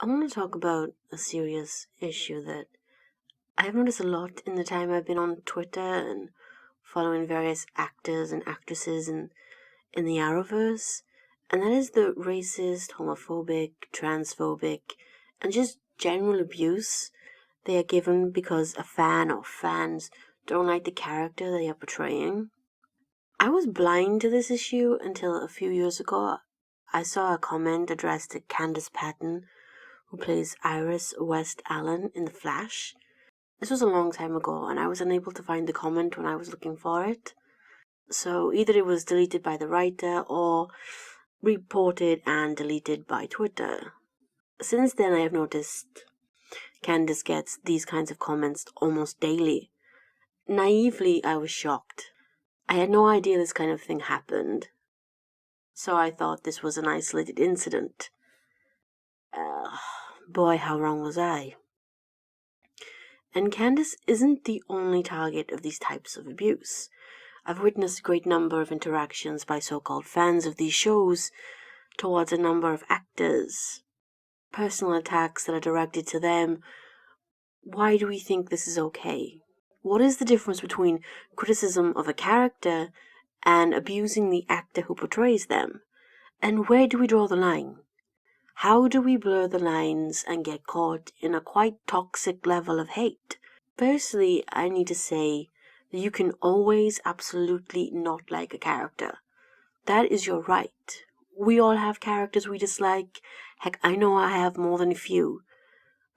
I want to talk about a serious issue that I've noticed a lot in the time I've been on Twitter and following various actors and actresses in the Arrowverse, and that is the racist, homophobic, transphobic, and just general abuse they are given because a fan or fans don't like the character they are portraying. I was blind to this issue until a few years ago. I saw a comment addressed to Candice Patton, who plays Iris West Allen in The Flash. This was a long time ago, and I was unable to find the comment when I was looking for it. So either it was deleted by the writer or reported and deleted by Twitter. Since then, I have noticed Candice gets these kinds of comments almost daily. Naively, I was shocked. I had no idea this kind of thing happened, so I thought this was an isolated incident. Boy, how wrong was I. And Candice isn't the only target of these types of abuse. I've witnessed a great number of interactions by so-called fans of these shows towards a number of actors. Personal attacks that are directed to them. Why do we think this is okay? What is the difference between criticism of a character and abusing the actor who portrays them? And where do we draw the line? How do we blur the lines and get caught in a quite toxic level of hate? Firstly, I need to say that you can always absolutely not like a character. That is your right. We all have characters we dislike. Heck, I know I have more than a few.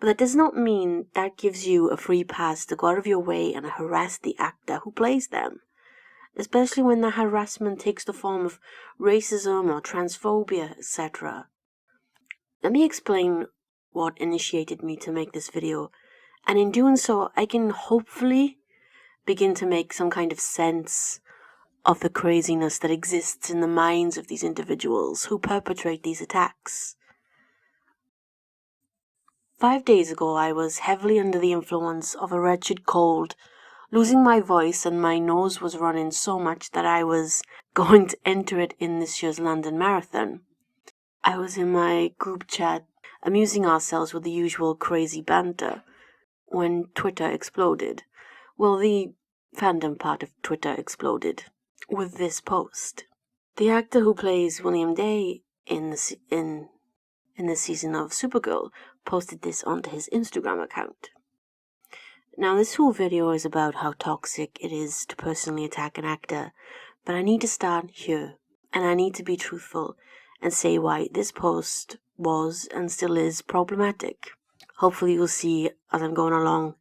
But that does not mean that gives you a free pass to go out of your way and harass the actor who plays them. Especially when the harassment takes the form of racism or transphobia, etc. Let me explain what initiated me to make this video, and in doing so, I can hopefully begin to make some kind of sense of the craziness that exists in the minds of these individuals who perpetrate these attacks. 5 days ago, I was heavily under the influence of a wretched cold, losing my voice, and my nose was running so much that I was going to enter it in this year's London Marathon. I was in my group chat, amusing ourselves with the usual crazy banter, when Twitter exploded. Well, the fandom part of Twitter exploded with this post. The actor who plays William Day in this season of Supergirl posted this onto his Instagram account. Now, this whole video is about how toxic it is to personally attack an actor, but I need to start here, and I need to be truthful and say why this post was and still is problematic. Hopefully you'll see as I'm going along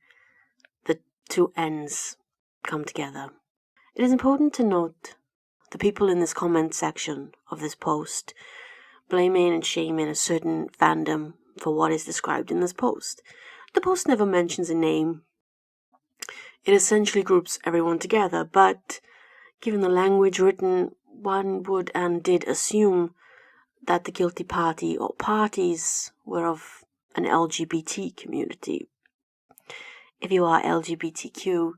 the two ends come together. It is important to note the people in this comment section of this post blaming and shaming a certain fandom for what is described in this post. The post never mentions a name. It essentially groups everyone together, but given the language written, one would and did assume that the guilty party or parties were of an LGBT community. If you are LGBTQ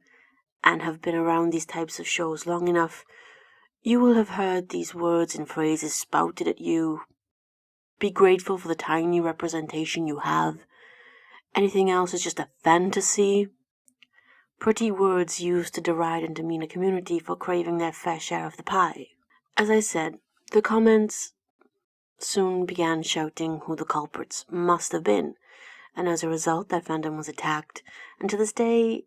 and have been around these types of shows long enough, you will have heard these words and phrases spouted at you. Be grateful for the tiny representation you have. Anything else is just a fantasy. Pretty words used to deride and demean a community for craving their fair share of the pie. As I said, the comments soon began shouting who the culprits must have been, and as a result, that fandom was attacked. And to this day,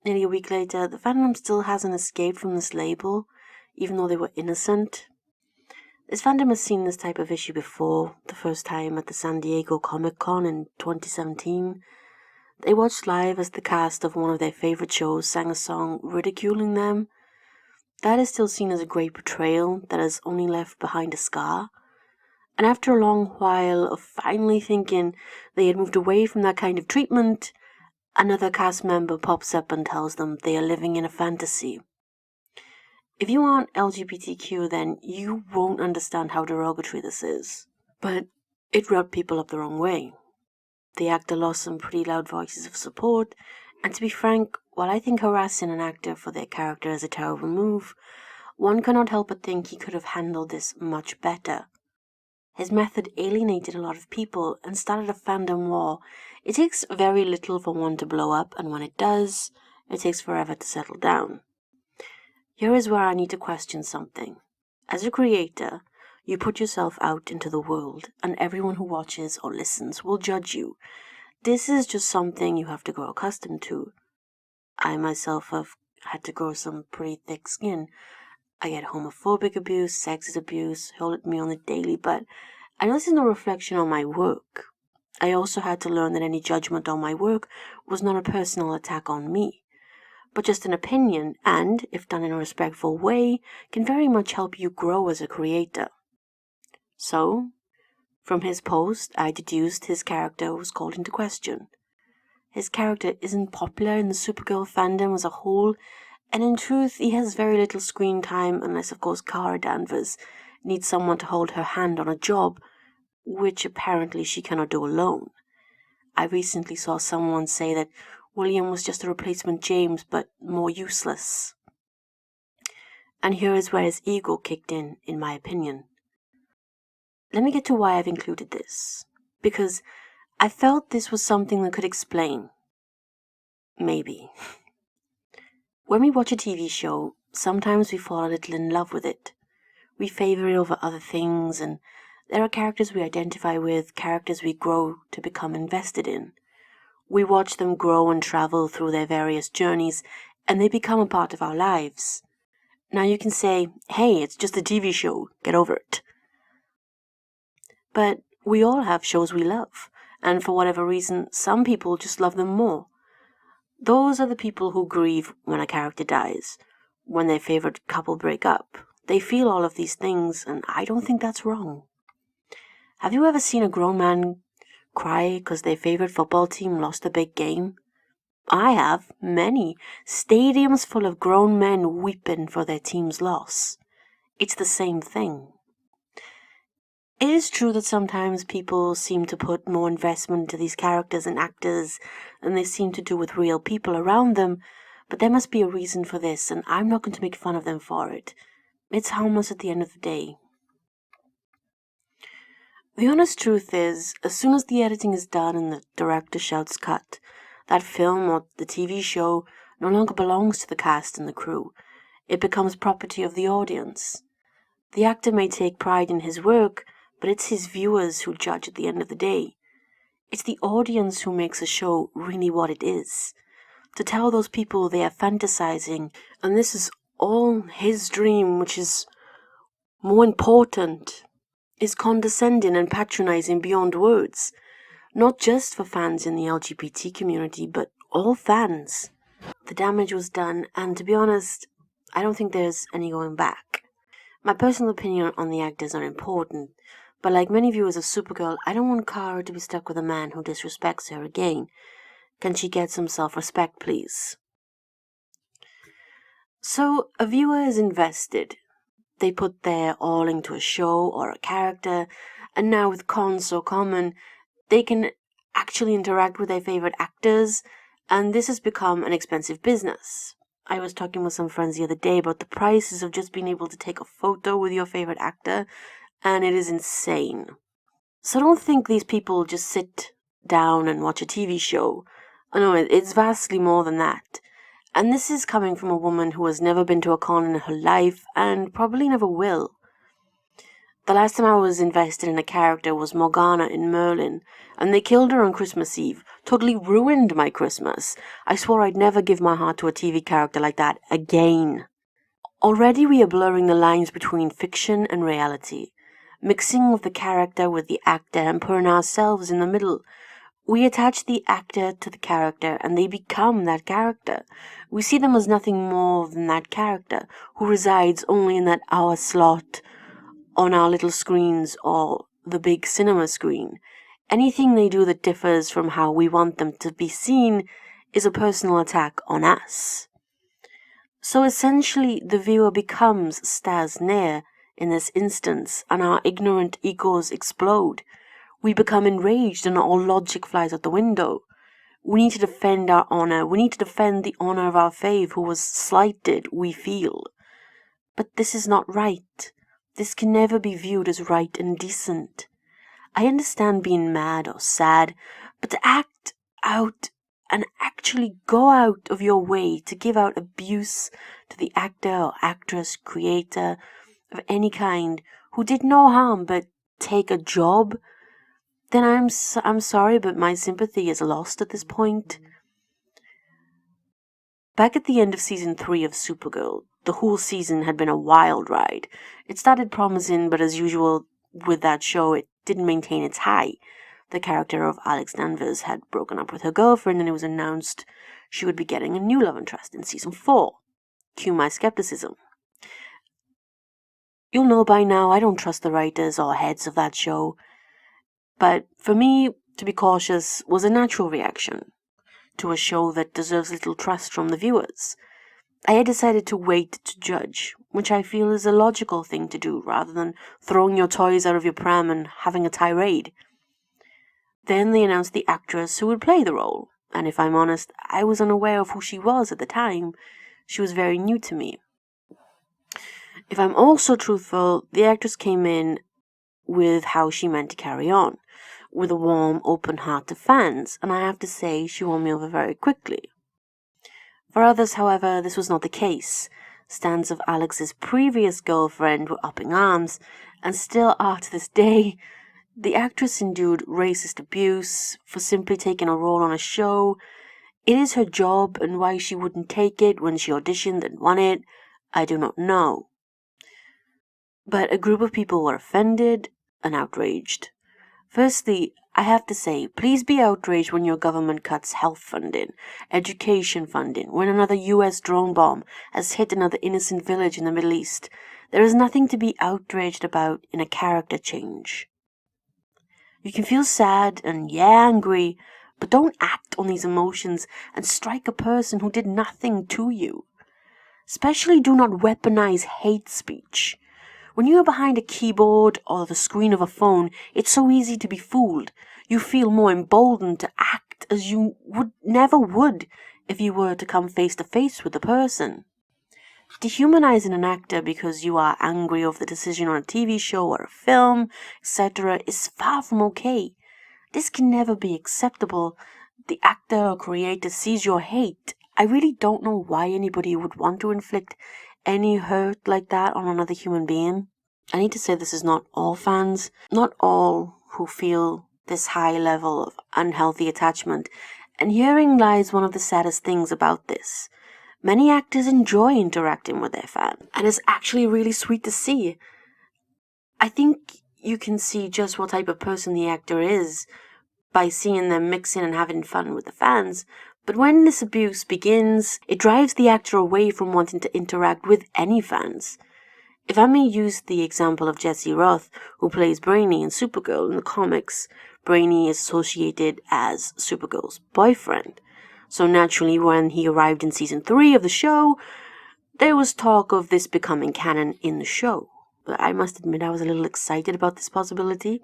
nearly a week later, the fandom still hasn't escaped from this label, even though they were innocent. This fandom has seen this type of issue before, the first time at the San Diego Comic-Con in 2017. They watched live as the cast of one of their favorite shows sang a song ridiculing them. That is still seen as a great betrayal that has only left behind a scar. And after a long while of finally thinking they had moved away from that kind of treatment, another cast member pops up and tells them they are living in a fantasy. If you aren't LGBTQ, then you won't understand how derogatory this is. But it rubbed people up the wrong way. The actor lost some pretty loud voices of support, and to be frank, while I think harassing an actor for their character is a terrible move, one cannot help but think he could have handled this much better. His method alienated a lot of people and started a fandom war. It takes very little for one to blow up, and when it does, it takes forever to settle down. Here is where I need to question something. As a creator, you put yourself out into the world, and everyone who watches or listens will judge you. This is just something you have to grow accustomed to. I myself have had to grow some pretty thick skin. I get homophobic abuse, sexist abuse hurled at me on the daily, but I know this is no reflection on my work. I also had to learn that any judgment on my work was not a personal attack on me, but just an opinion, and, if done in a respectful way, can very much help you grow as a creator. So, from his post, I deduced his character was called into question. His character isn't popular in the Supergirl fandom as a whole, and in truth, he has very little screen time unless, of course, Kara Danvers needs someone to hold her hand on a job, which apparently she cannot do alone. I recently saw someone say that William was just a replacement James, but more useless. And here is where his ego kicked in my opinion. Let me get to why I've included this. Because I felt this was something that could explain. Maybe. When we watch a TV show, sometimes we fall a little in love with it. We favor it over other things, and there are characters we identify with, characters we grow to become invested in. We watch them grow and travel through their various journeys, and they become a part of our lives. Now you can say, hey, it's just a TV show, get over it. But we all have shows we love, and for whatever reason, some people just love them more. Those are the people who grieve when a character dies, when their favorite couple break up. They feel all of these things, and I don't think that's wrong. Have you ever seen a grown man cry because their favorite football team lost a big game? I have, many. Stadiums full of grown men weeping for their team's loss. It's the same thing. It is true that sometimes people seem to put more investment into these characters and actors than they seem to do with real people around them, but there must be a reason for this, and I'm not going to make fun of them for it. It's harmless at the end of the day. The honest truth is, as soon as the editing is done and the director shouts cut, that film or the TV show no longer belongs to the cast and the crew. It becomes property of the audience. The actor may take pride in his work, but it's his viewers who judge at the end of the day. It's the audience who makes a show really what it is. To tell those people they are fantasizing, and this is all his dream, which is more important, is condescending and patronizing beyond words. Not just for fans in the LGBT community, but all fans. The damage was done, and to be honest, I don't think there's any going back. My personal opinion on the actors are important, but like many viewers of Supergirl, I don't want Kara to be stuck with a man who disrespects her again. Can she get some self-respect, please? So, a viewer is invested. They put their all into a show or a character, and now with cons so common, they can actually interact with their favorite actors, and this has become an expensive business. I was talking with some friends the other day about the prices of just being able to take a photo with your favorite actor, and it is insane. So don't think these people just sit down and watch a TV show. No, it's vastly more than that. And this is coming from a woman who has never been to a con in her life, and probably never will. The last time I was invested in a character was Morgana in Merlin, and they killed her on Christmas Eve. Totally ruined my Christmas. I swore I'd never give my heart to a TV character like that again. Already we are blurring the lines between fiction and reality, mixing of the character with the actor and putting ourselves in the middle. We attach the actor to the character, and they become that character. We see them as nothing more than that character, who resides only in that hour slot on our little screens or the big cinema screen. Anything they do that differs from how we want them to be seen is a personal attack on us. So essentially, the viewer becomes Stas Nair in this instance, and our ignorant egos explode. We become enraged and all logic flies out the window. We need to defend our honor. We need to defend the honor of our fave who was slighted, we feel. But this is not right. This can never be viewed as right and decent. I understand being mad or sad, but to act out and actually go out of your way to give out abuse to the actor or actress, creator of any kind who did no harm but take a job, then I'm sorry, but my sympathy is lost at this point. Back at the end of season 3 of Supergirl, the whole season had been a wild ride. It started promising, but as usual with that show, it didn't maintain its high. The character of Alex Danvers had broken up with her girlfriend, and it was announced she would be getting a new love interest in season 4. Cue my skepticism. You'll know by now I don't trust the writers or heads of that show, but for me, to be cautious was a natural reaction to a show that deserves little trust from the viewers. I had decided to wait to judge, which I feel is a logical thing to do rather than throwing your toys out of your pram and having a tirade. Then they announced the actress who would play the role, and if I'm honest, I was unaware of who she was at the time. She was very new to me. If I'm also truthful, the actress came in with how she meant to carry on, with a warm, open heart to fans, and I have to say she won me over very quickly. For others, however, this was not the case. Stans of Alex's previous girlfriend were up in arms, and still are to this day. The actress endured racist abuse for simply taking a role on a show. It is her job, and why she wouldn't take it when she auditioned and won it, I do not know. But a group of people were offended and outraged. Firstly, I have to say, please be outraged when your government cuts health funding, education funding, when another US drone bomb has hit another innocent village in the Middle East. There is nothing to be outraged about in a character change. You can feel sad and angry, but don't act on these emotions and strike a person who did nothing to you. Especially do not weaponize hate speech. When you are behind a keyboard or the screen of a phone, it's so easy to be fooled. You feel more emboldened to act as you never would if you were to come face to face with the person. Dehumanizing an actor because you are angry over the decision on a TV show or a film, etc., is far from okay. This can never be acceptable. The actor or creator sees your hate. I really don't know why anybody would want to inflict any hurt like that on another human being. I need to say this is not all fans, not all who feel this high level of unhealthy attachment, and herein lies one of the saddest things about this. Many actors enjoy interacting with their fans, and it's actually really sweet to see. I think you can see just what type of person the actor is by seeing them mixing and having fun with the fans. But when this abuse begins, it drives the actor away from wanting to interact with any fans. If I may use the example of Jesse Roth, who plays Brainy in Supergirl in the comics, Brainy is associated as Supergirl's boyfriend. So naturally, when he arrived in season 3 of the show, there was talk of this becoming canon in the show. But I must admit I was a little excited about this possibility.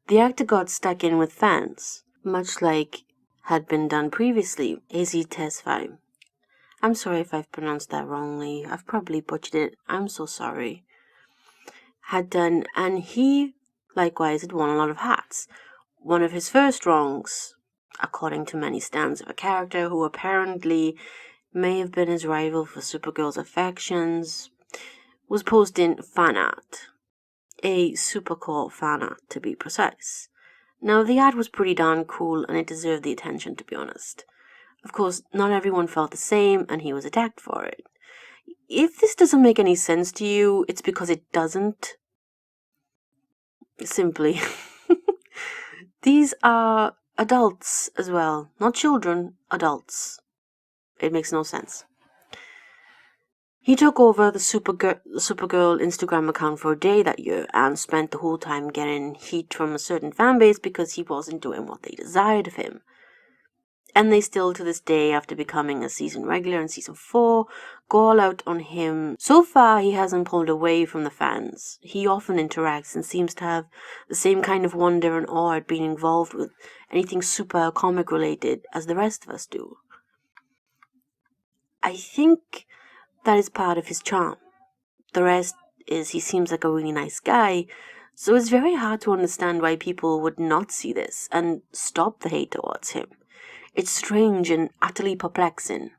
The actor got stuck in with fans, much like had been done previously, AZ Tesfaye. I'm sorry if I've pronounced that wrongly. I've probably butchered it. I'm so sorry. Had done, and he likewise had won a lot of hearts. One of his first wrongs, according to many stans of a character who apparently may have been his rival for Supergirl's affections, was posting fan art. A Supergirl fan art, to be precise. Now, the ad was pretty darn cool, and it deserved the attention, to be honest. Of course, not everyone felt the same, and he was attacked for it. If this doesn't make any sense to you, it's because it doesn't. Simply. These are adults as well. Not children, adults. It makes no sense. He took over the Supergirl Instagram account for a day that year and spent the whole time getting heat from a certain fanbase because he wasn't doing what they desired of him. And they still, to this day, after becoming a season regular in season 4, go all out on him. So far, he hasn't pulled away from the fans. He often interacts and seems to have the same kind of wonder and awe at being involved with anything super comic related as the rest of us do. I think that is part of his charm. The rest is he seems like a really nice guy, so it's very hard to understand why people would not see this and stop the hate towards him. It's strange and utterly perplexing.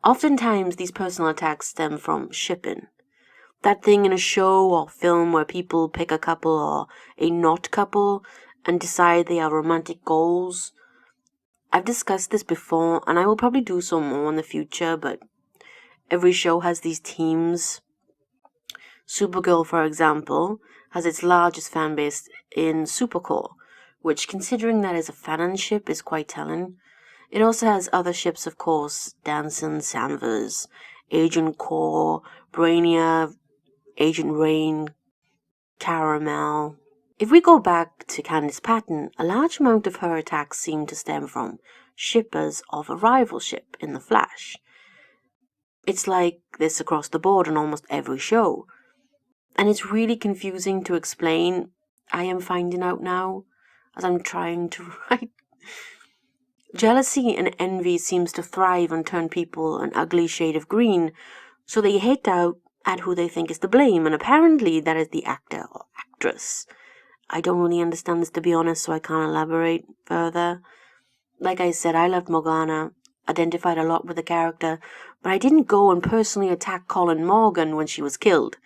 Oftentimes, these personal attacks stem from shipping. That thing in a show or film where people pick a couple or a not couple and decide they are romantic goals. I've discussed this before, and I will probably do so more in the future, but every show has these teams. Supergirl, for example, has its largest fan base in Supercore, which, considering that is a fanon ship, is quite telling. It also has other ships, of course, Danson, Sanvers, Agent Core, Brainiac, Agent Rain, Caramel. If we go back to Candice Patton, a large amount of her attacks seem to stem from shippers of a rival ship in The Flash. It's like this across the board on almost every show. And it's really confusing to explain. I am finding out now as I'm trying to write. Jealousy and envy seems to thrive and turn people an ugly shade of green, so they hate out at who they think is to blame, and apparently that is the actor or actress. I don't really understand this, to be honest, so I can't elaborate further. Like I said, I loved Morgana, identified a lot with the character, but I didn't go and personally attack Colin Morgan when she was killed.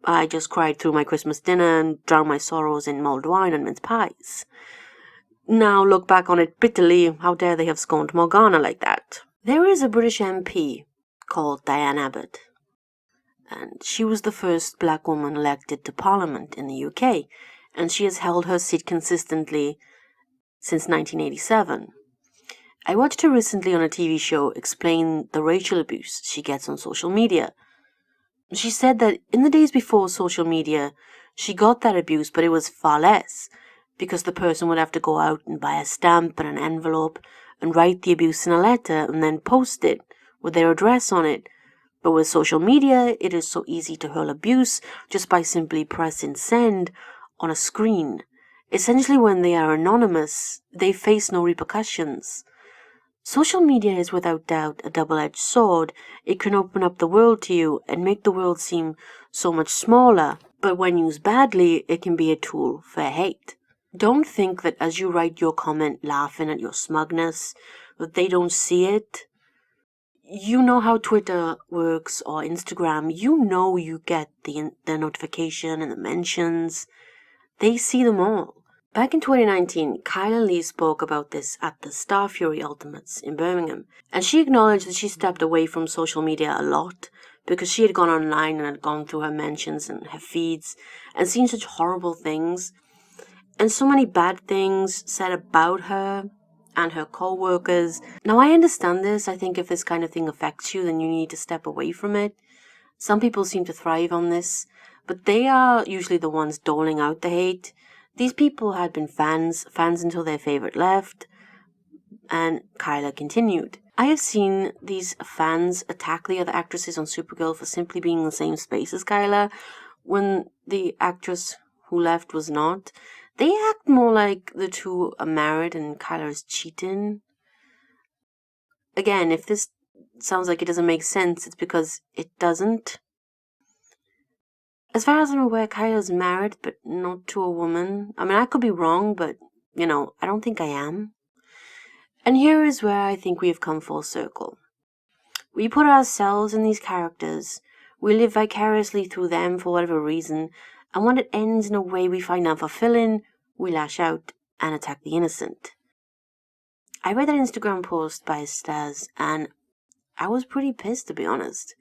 I just cried through my Christmas dinner and drowned my sorrows in mulled wine and mince pies. Now look back on it bitterly, how dare they have scorned Morgana like that. There is a British MP called Diane Abbott, and she was the first black woman elected to Parliament in the UK, and she has held her seat consistently since 1987. I watched her recently on a TV show explain the racial abuse she gets on social media. She said that in the days before social media, she got that abuse, but it was far less, because the person would have to go out and buy a stamp and an envelope and write the abuse in a letter and then post it with their address on it. But with social media, it is so easy to hurl abuse just by simply pressing send on a screen. Essentially, when they are anonymous, they face no repercussions. Social media is without doubt a double-edged sword. It can open up the world to you and make the world seem so much smaller, but when used badly, it can be a tool for hate. Don't think that as you write your comment laughing at your smugness, that they don't see it. You know how Twitter works or Instagram. You know you get the notification and the mentions. They see them all. Back in 2019, Kyla Lee spoke about this at the Star Fury Ultimates in Birmingham, and she acknowledged that she stepped away from social media a lot because she had gone online and had gone through her mentions and her feeds and seen such horrible things and so many bad things said about her and her co-workers. Now, I understand this. I think if this kind of thing affects you, then you need to step away from it. Some people seem to thrive on this, but they are usually the ones doling out the hate. These people had been fans until their favorite left, and Kyla continued. I have seen these fans attack the other actresses on Supergirl for simply being in the same space as Kyla, when the actress who left was not. They act more like the two are married and Kyla is cheating. Again, if this sounds like it doesn't make sense, it's because it doesn't. As far as I'm aware, Kyla's married, but not to a woman. I mean, I could be wrong, but, I don't think I am. And here is where I think we have come full circle. We put ourselves in these characters, we live vicariously through them for whatever reason, and when it ends in a way we find unfulfilling, we lash out and attack the innocent. I read that Instagram post by Staz, and I was pretty pissed, to be honest.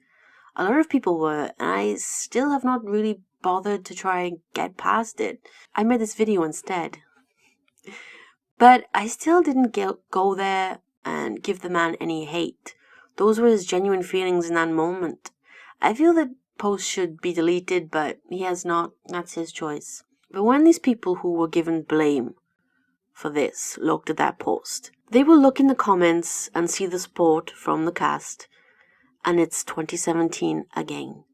A lot of people were, and I still have not really bothered to try and get past it. I made this video instead. But I still didn't go there and give the man any hate. Those were his genuine feelings in that moment. I feel that post should be deleted, but he has not. That's his choice. But when these people who were given blame for this looked at that post, they will look in the comments and see the support from the cast, and it's 2017 again.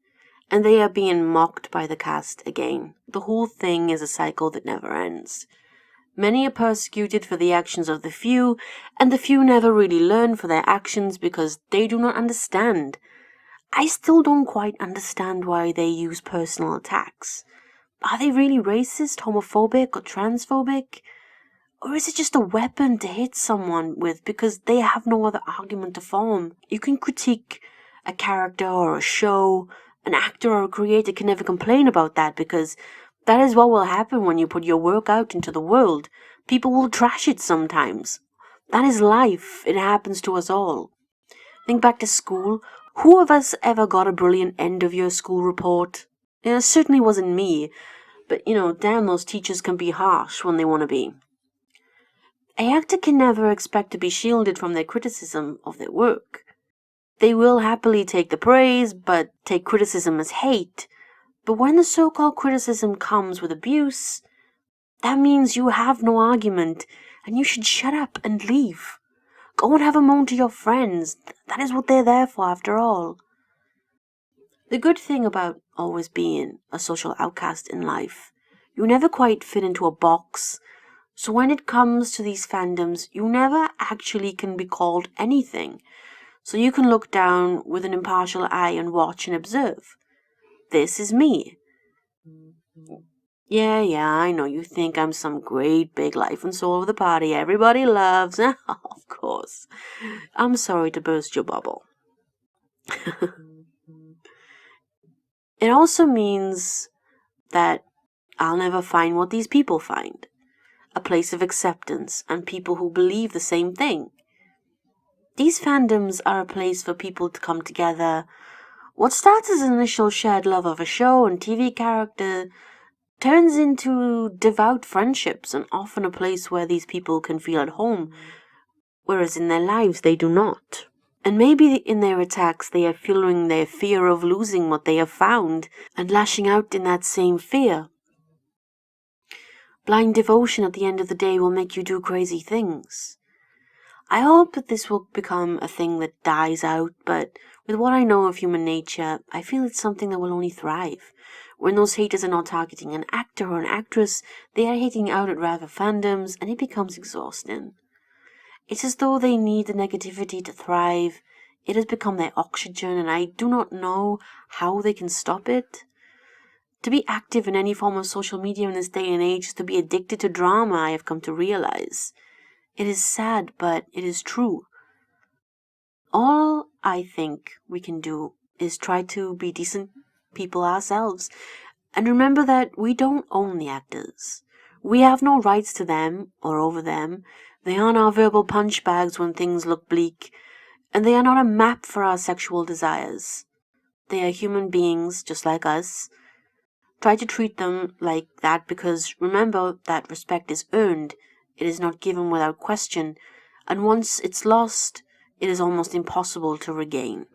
And they are being mocked by the cast again. The whole thing is a cycle that never ends. Many are persecuted for the actions of the few, and the few never really learn for their actions because they do not understand. I still don't quite understand why they use personal attacks. Are they really racist, homophobic, or transphobic? Or is it just a weapon to hit someone with because they have no other argument to form? You can critique a character or a show, an actor or a creator can never complain about that because that is what will happen when you put your work out into the world. People will trash it sometimes. That is life. It happens to us all. Think back to school. Who of us ever got a brilliant end of year school report? It certainly wasn't me. But, damn, those teachers can be harsh when they want to be. An actor can never expect to be shielded from their criticism of their work. They will happily take the praise, but take criticism as hate. But when the so-called criticism comes with abuse, that means you have no argument, and you should shut up and leave. Go and have a moan to your friends. That is what they're there for, after all. The good thing about always being a social outcast in life, you never quite fit into a box. So when it comes to these fandoms, you never actually can be called anything. So you can look down with an impartial eye and watch and observe. This is me. Yeah, I know you think I'm some great big life and soul of the party everybody loves. Of course. I'm sorry to burst your bubble. It also means that I'll never find what these people find. A place of acceptance and people who believe the same thing. These fandoms are a place for people to come together. What starts as an initial shared love of a show and TV character turns into devout friendships and often a place where these people can feel at home, whereas in their lives they do not. And maybe in their attacks they are fueling their fear of losing what they have found and lashing out in that same fear. Blind devotion at the end of the day will make you do crazy things. I hope that this will become a thing that dies out, but with what I know of human nature, I feel it's something that will only thrive. When those haters are not targeting an actor or an actress, they are hating out at rather fandoms, and it becomes exhausting. It's as though they need the negativity to thrive. It has become their oxygen, and I do not know how they can stop it. To be active in any form of social media in this day and age is to be addicted to drama, I have come to realize. It is sad, but it is true. All I think we can do is try to be decent people ourselves, and remember that we don't own the actors. We have no rights to them or over them. They aren't our verbal punch bags when things look bleak, and they are not a map for our sexual desires. They are human beings just like us. Try to treat them like that because remember that respect is earned. It is not given without question, and once it's lost, it is almost impossible to regain.